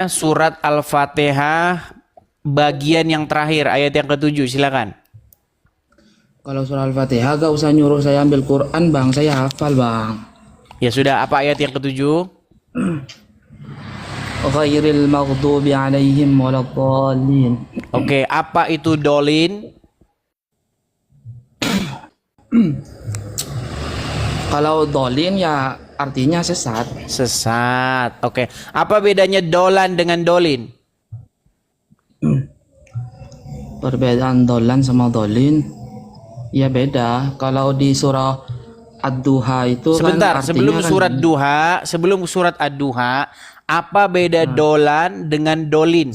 Surat Al-Fatihah bagian yang terakhir ayat yang ke-7, silakan. Kalau surah Al-Fatihah gak usah nyuruh saya ambil Quran bang, saya hafal bang. Ya sudah, apa ayat yang ke-7? Ghairil maghdubi alaihim waladdallin. Oke, apa itu dolin? Kalau dolin ya artinya sesat. Sesat. Oke, apa bedanya dolan dengan dolin? Perbedaan dolan sama dolin ya beda. Kalau di surah Ad-Duha itu Sebentar, kan artinya sebelum surat Ad-Duha, apa beda dolan dengan dolin?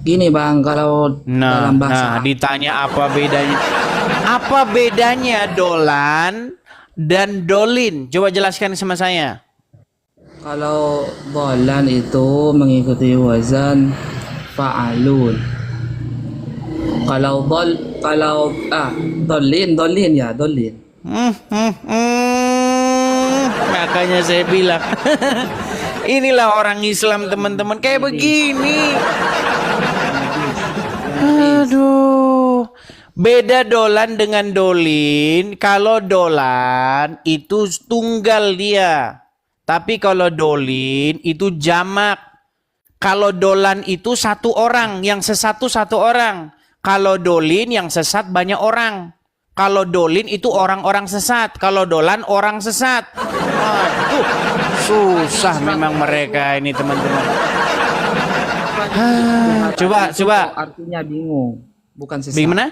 gini bang, kalau dalam bahasa Ditanya apa bedanya? Apa bedanya dolan dan dolin? Coba jelaskan sama saya. kalau dolan itu mengikuti wazan fa'alun. Kalau dolin ya dolin. Makanya saya bilang inilah orang Islam teman-teman kayak begini. Aduh, beda dolan dengan dolin. Kalau dolan itu tunggal dia, tapi kalau dolin itu jamak. Kalau dolan itu satu orang, yang sesat satu orang. Kalau dolin yang sesat banyak orang. Kalau dolin itu orang-orang sesat. Kalau dolan orang sesat. Aduh, susah memang mereka ini teman-teman. Coba. Artinya bingung, bukan sesat. Gimana?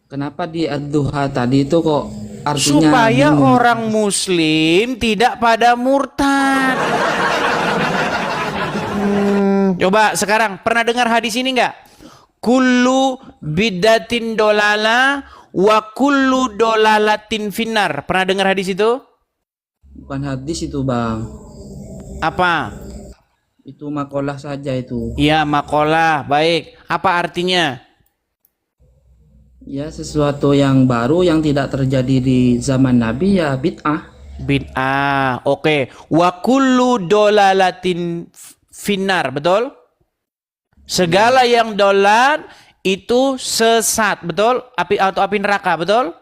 Kenapa di Ad-Duha tadi itu kok artinya Supaya bingung? orang Muslim tidak pada murtad. Coba sekarang pernah dengar hadis ini enggak? Kullu bidatin dolala wa kullu dolalatin finnar. Pernah dengar hadis itu? Bukan hadis itu bang, Apa? itu makalah saja itu. Ya, makalah. Baik. Apa artinya? Ya sesuatu yang baru yang tidak terjadi di zaman Nabi ya bid'ah. Bid'ah. Oke. Wa kullu dolalatin finnar. Betul? Segala yang dolan itu sesat. Betul? Api neraka. Betul?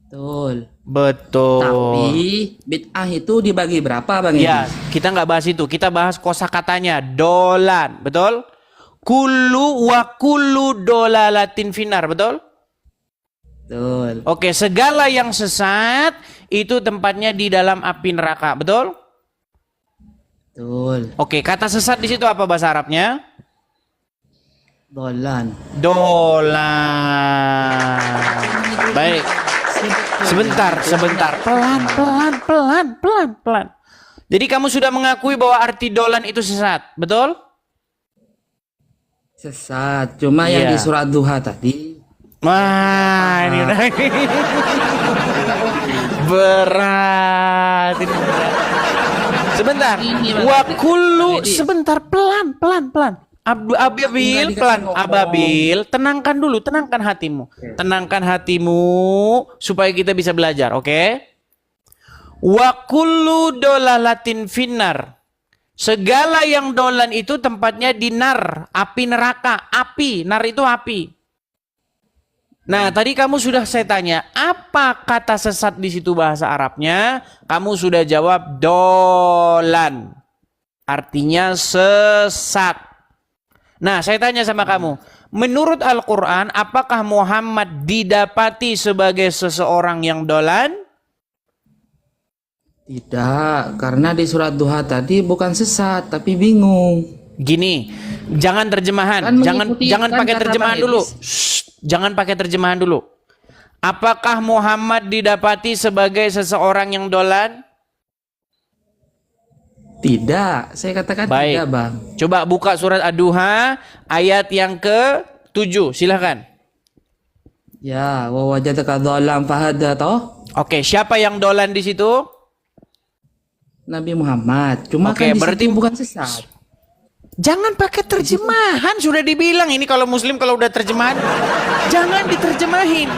Betul. Betul. Tapi bid'ah itu dibagi berapa bang? Ya, Edi? kita nggak bahas itu. Kita bahas kosakatanya. Dolan. Betul? Kullu wa kullu dolalatin finnar. Betul? Betul. Oke, segala yang sesat itu tempatnya di dalam api neraka, betul? Betul. Oke, kata sesat di situ apa bahasa Arabnya? Dolan. Dolan. Baik. Sebentar. Pelan. Jadi kamu sudah mengakui bahwa arti dolan itu sesat, betul? Sesat. Cuma yang di surat Duha tadi. Wah, ini udah berat. Ini berat. Sebentar. Wa kullu sebentar pelan. Ababil pelan. Ababil, tenangkan hatimu. Tenangkan hatimu supaya kita bisa belajar, oke? Wa kullu dolalatin finnar. Segala yang dolan itu tempatnya di nar, api neraka. Api, nar itu api. Nah, tadi kamu sudah saya tanya, apa kata sesat di situ bahasa Arabnya? Kamu sudah jawab dolan. Artinya sesat. Nah, saya tanya sama kamu, menurut Al-Quran, apakah Muhammad didapati sebagai seseorang yang dolan? Tidak, karena di surat Duha tadi bukan sesat, tapi bingung. Gini, jangan terjemahan, Kan jangan pakai kata terjemahan Bang dulu. Edis. Jangan pakai terjemahan dulu. Apakah Muhammad didapati sebagai seseorang yang dolan? Tidak, saya katakan Baik. tidak bang. Coba buka surat Ad-Duha ayat yang ke-7, silahkan. Ya, wa wajadaka dhalam fahada toh? Oke, siapa yang dolan di situ? Nabi Muhammad. Cuma Oke, kan di berarti situ bukan sesat. Jangan pakai terjemahan, sudah dibilang ini kalau Muslim kalau udah terjemahan jangan diterjemahin.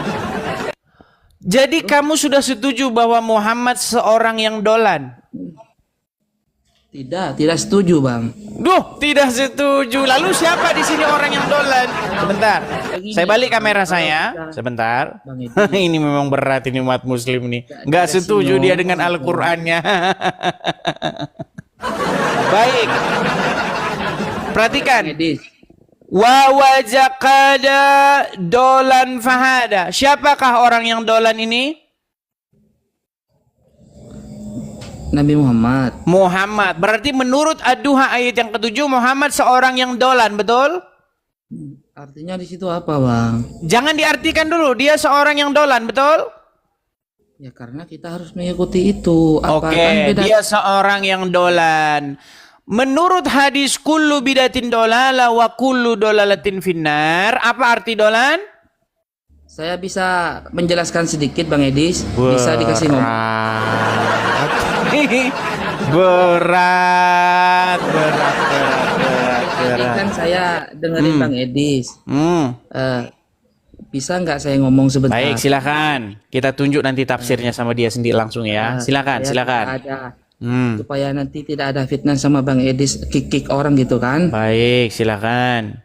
Jadi kamu sudah setuju bahwa Muhammad seorang yang dolan? Tidak setuju bang. Duh, tidak setuju. Lalu siapa di sini orang yang dolan? Sebentar, saya balik kamera saya. Sebentar. Bang Edi. Ini memang berat ini umat muslim nih. Nggak setuju dia dengan Al-Qur'annya. Baik. Perhatikan. Edis. Wa wajakada dolan fahada. Siapakah orang yang dolan ini? Nabi Muhammad. Muhammad. Berarti menurut Ad-Duha ayat yang ketujuh, Muhammad seorang yang dolan, betul? Artinya di situ apa bang? Jangan diartikan dulu, dia seorang yang dolan, betul? Ya karena kita harus mengikuti itu. Apa kan Oke, beda? dia seorang yang dolan. Menurut hadis kullu bidatin dolala wa kullu dolalatin finnar, apa arti dolan? Saya bisa menjelaskan sedikit bang Edis. Bisa dikasih ngomong. Berat. Tadi kan saya dengerin bang Edis. Hmm. Bisa nggak saya ngomong sebentar? Baik, silakan. Kita tunjuk nanti tafsirnya sama dia sendiri langsung ya. Silakan, Saya silakan. tidak ada, Hmm. supaya nanti tidak ada fitnah sama bang Edis kick orang gitu kan? Baik, silakan.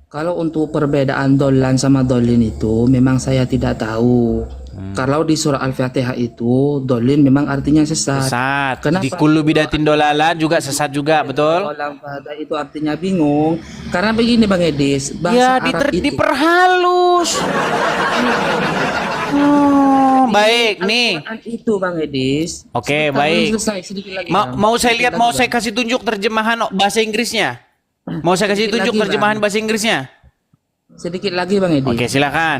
Kalau untuk perbedaan dolan sama dolin itu memang saya tidak tahu. Kalau di surah Al-Fatihah itu dolin memang artinya sesat. Sesat. Kenapa? Di kullu bidatin dolala juga sesat juga, betul? Dolan pada itu artinya bingung. Karena begini bang Edis, bahasa Ya, Arab itu. diperhalus. Oh, baik nih. Al-Quran itu bang Edis. Oke, Sebentar, baik. belum selesai, sedikit lagi, Ma- Bang. mau saya Sedikit lihat, lagi, mau Bang. saya kasih tunjuk terjemahan bahasa Inggrisnya. Mau saya kasih Sedikit tunjuk lagi, terjemahan Bang. bahasa Inggrisnya. Sedikit lagi bang Edis. Oke, silakan.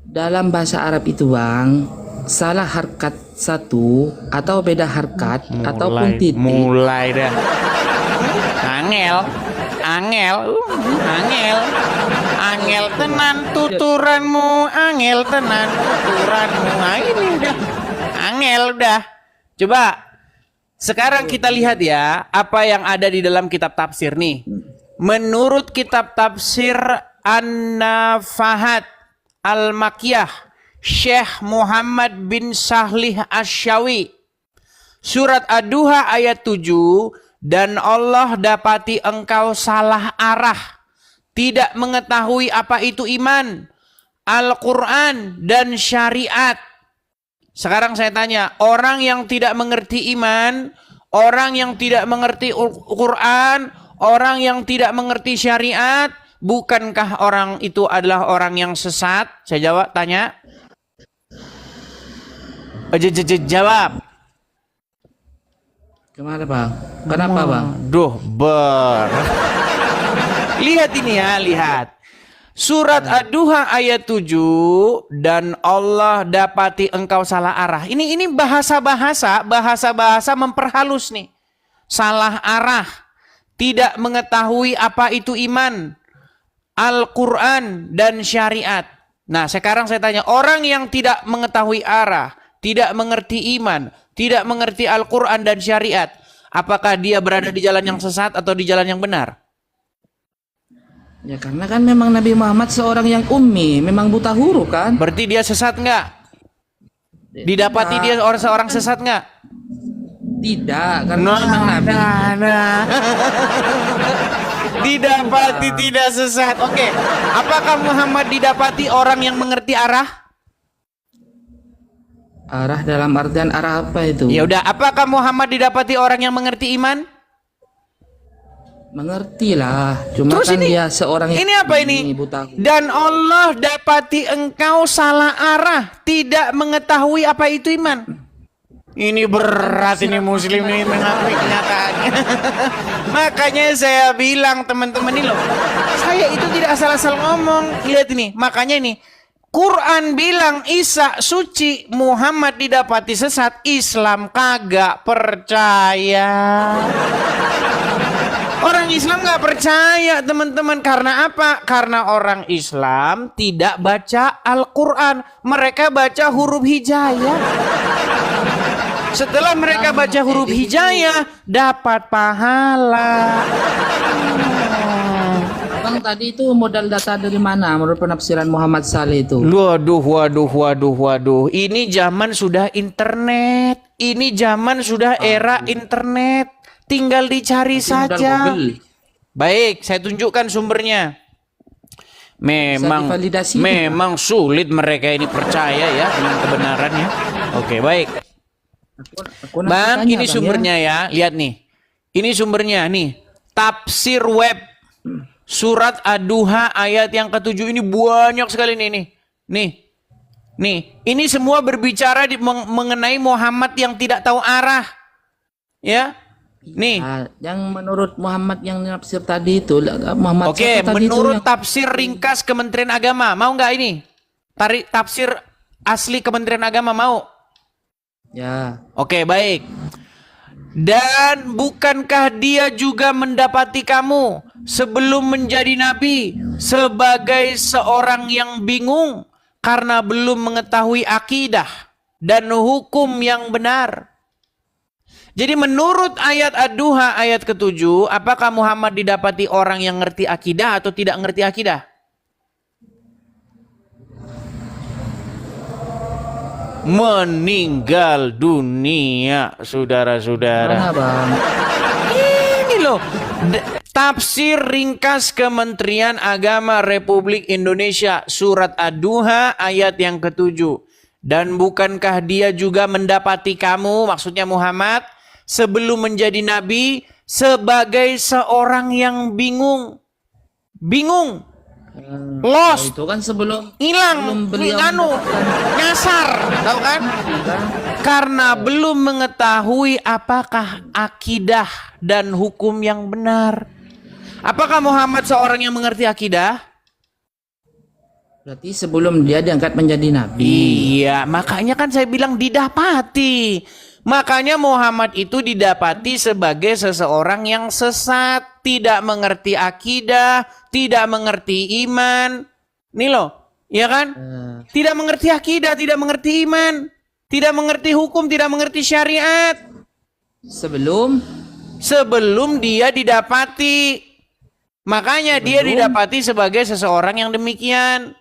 Dalam bahasa Arab itu bang, salah harkat satu atau beda harkat ataupun titik. Mulai dah. Angel, angel tenan tuturanmu, angel tenan tuturanmu. Nah, ini udah, angel udah. Coba sekarang kita lihat ya apa yang ada di dalam kitab tafsir nih. Menurut kitab tafsir An-Nafahat Al-Makiyah Syekh Muhammad bin Sahlih Asyawi, surat Ad-Duha ayat 7, dan Allah dapati engkau salah arah, tidak mengetahui apa itu iman, Al-Quran dan syariat. Sekarang saya tanya, orang yang tidak mengerti iman, orang yang tidak mengerti Quran, orang yang tidak mengerti syariat, bukankah orang itu adalah orang yang sesat? Saya jawab, tanya. Jawab. Kemana bang? Kenapa bang? Duh, lihat ini ya, lihat. Surat Ad-Duha ayat 7, dan Allah dapati engkau salah arah. Ini bahasa-bahasa memperhalus nih. Salah arah, tidak mengetahui apa itu iman, Al-Quran dan syariat. Nah, sekarang saya tanya, orang yang tidak mengetahui arah, tidak mengerti iman, tidak mengerti Al-Quran dan syariat, apakah dia berada di jalan yang sesat atau di jalan yang benar? Ya karena kan memang Nabi Muhammad seorang yang ummi, memang buta huruf kan? Berarti dia sesat nggak? Didapati dia seorang sesat nggak? Tidak, karena memang Nabi. Didapati tidak sesat. Oke, apakah Muhammad didapati orang yang mengerti arah? Arah dalam artian arah apa itu? Ya udah, apakah Muhammad didapati orang yang mengerti iman? Mengerti lah, cuma Terus kan dia seorang yang ini apa ini? buta. Dan Allah dapati engkau salah arah, tidak mengetahui apa itu iman. Ini berat ini muslim ini mengakui kenyataannya. Makanya saya bilang teman-teman ini loh, saya itu tidak asal-asal ngomong. Lihat ini, makanya ini Quran bilang Isa suci, Muhammad didapati sesat, Islam kagak percaya. Orang Islam nggak percaya teman-teman. Karena apa? Karena orang Islam tidak baca Al-Quran. Mereka baca huruf hijayah. Setelah mereka baca huruf hijayah, dapat pahala. Abang tadi itu modal data dari mana menurut penafsiran Muhammad Saleh itu? Waduh. Ini zaman sudah internet. Ini zaman sudah era internet. Tinggal dicari Berarti modal saja. Google. Baik, saya tunjukkan sumbernya. divalidasi Memang sulit mereka ini percaya ya dengan kebenarannya. Oke, baik. Aku nanti Bang, tanya, ini Bang, sumbernya ya. Lihat nih. Ini sumbernya nih. Tafsir web surat Ad-Duha ayat yang ke-7 ini banyak sekali nih. Nih, ini semua berbicara mengenai Muhammad yang tidak tahu arah. Ya. Nih. yang menurut Muhammad yang nafsir tadi itu Muhammad Oke, siapa tadi menurut itu yang... tafsir ringkas Kementerian Agama, mau nggak ini? Tarik tafsir asli Kementerian Agama mau? Ya, Oke, baik. Dan bukankah dia juga mendapati kamu sebelum menjadi nabi sebagai seorang yang bingung karena belum mengetahui akidah dan hukum yang benar? Jadi menurut ayat Ad-Duha ayat ke-7, apakah Muhammad didapati orang yang ngerti akidah atau tidak ngerti akidah? Meninggal dunia, saudara-saudara. mana Bang? Ini loh, tafsir ringkas Kementerian Agama Republik Indonesia surat Ad-Duha ayat yang ke-7. Dan bukankah dia juga mendapati kamu, maksudnya Muhammad, sebelum menjadi nabi sebagai seorang yang bingung. Lost. Itu kan sebelum Hilang, beliau nyasar, tahu kan? Karena belum mengetahui apakah akidah dan hukum yang benar. Apakah Muhammad seorang yang mengerti akidah? berarti sebelum dia diangkat menjadi nabi. Iya, makanya kan saya bilang didapati. Makanya Muhammad itu didapati sebagai seseorang yang sesat, tidak mengerti akidah, tidak mengerti iman. Nih loh, ya kan? Tidak mengerti akidah, tidak mengerti iman, tidak mengerti hukum, tidak mengerti syariat. Sebelum dia didapati. Makanya dia didapati sebagai seseorang yang demikian.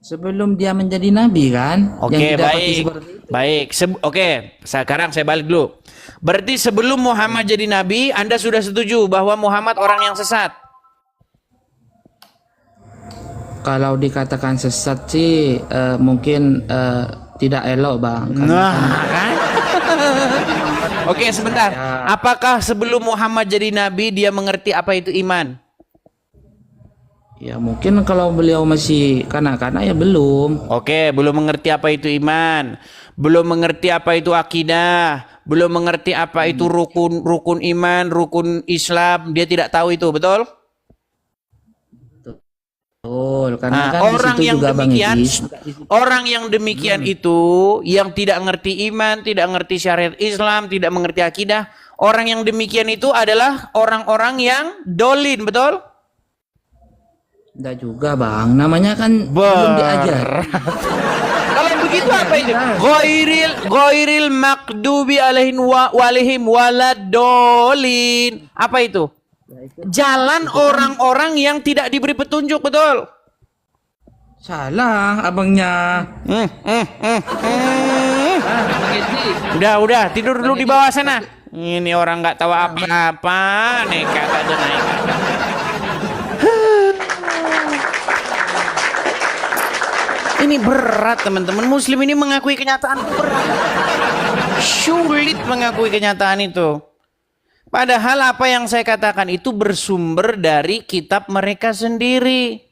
Sebelum dia menjadi nabi kan? Oke, yang didapati baik. seperti itu. Baik. Oke, sekarang saya balik dulu. Berarti sebelum Muhammad jadi nabi, Anda sudah setuju bahwa Muhammad orang yang sesat? Kalau dikatakan sesat sih mungkin tidak elok Bang. Kan? Oke, sebentar. Apakah sebelum Muhammad jadi nabi dia mengerti apa itu iman? Ya mungkin kalau beliau masih kanak-kanak ya belum. Oke, belum mengerti apa itu iman, belum mengerti apa itu akidah, belum mengerti apa itu rukun iman, rukun Islam, dia tidak tahu itu, betul? Betul, karena kan orang di situ yang juga demikian, Bang Idris. orang yang demikian itu, yang tidak ngerti iman, tidak ngerti syariat Islam, tidak mengerti akidah, orang yang demikian itu adalah orang-orang yang dolin, betul? Enggak juga Bang, namanya kan belum diajar. Kalau begitu apa itu? Ghairil makdubi alaihim waladolin. Apa itu? Jalan orang-orang yang tidak diberi petunjuk, betul? Salah abangnya. Udah, tidur dulu di bawah sana. Ini orang nggak tahu apa-apa, nekat aja naik. Ini berat teman-teman. Muslim ini mengakui kenyataan itu berat. Sulit mengakui kenyataan itu. Padahal apa yang saya katakan itu bersumber dari kitab mereka sendiri.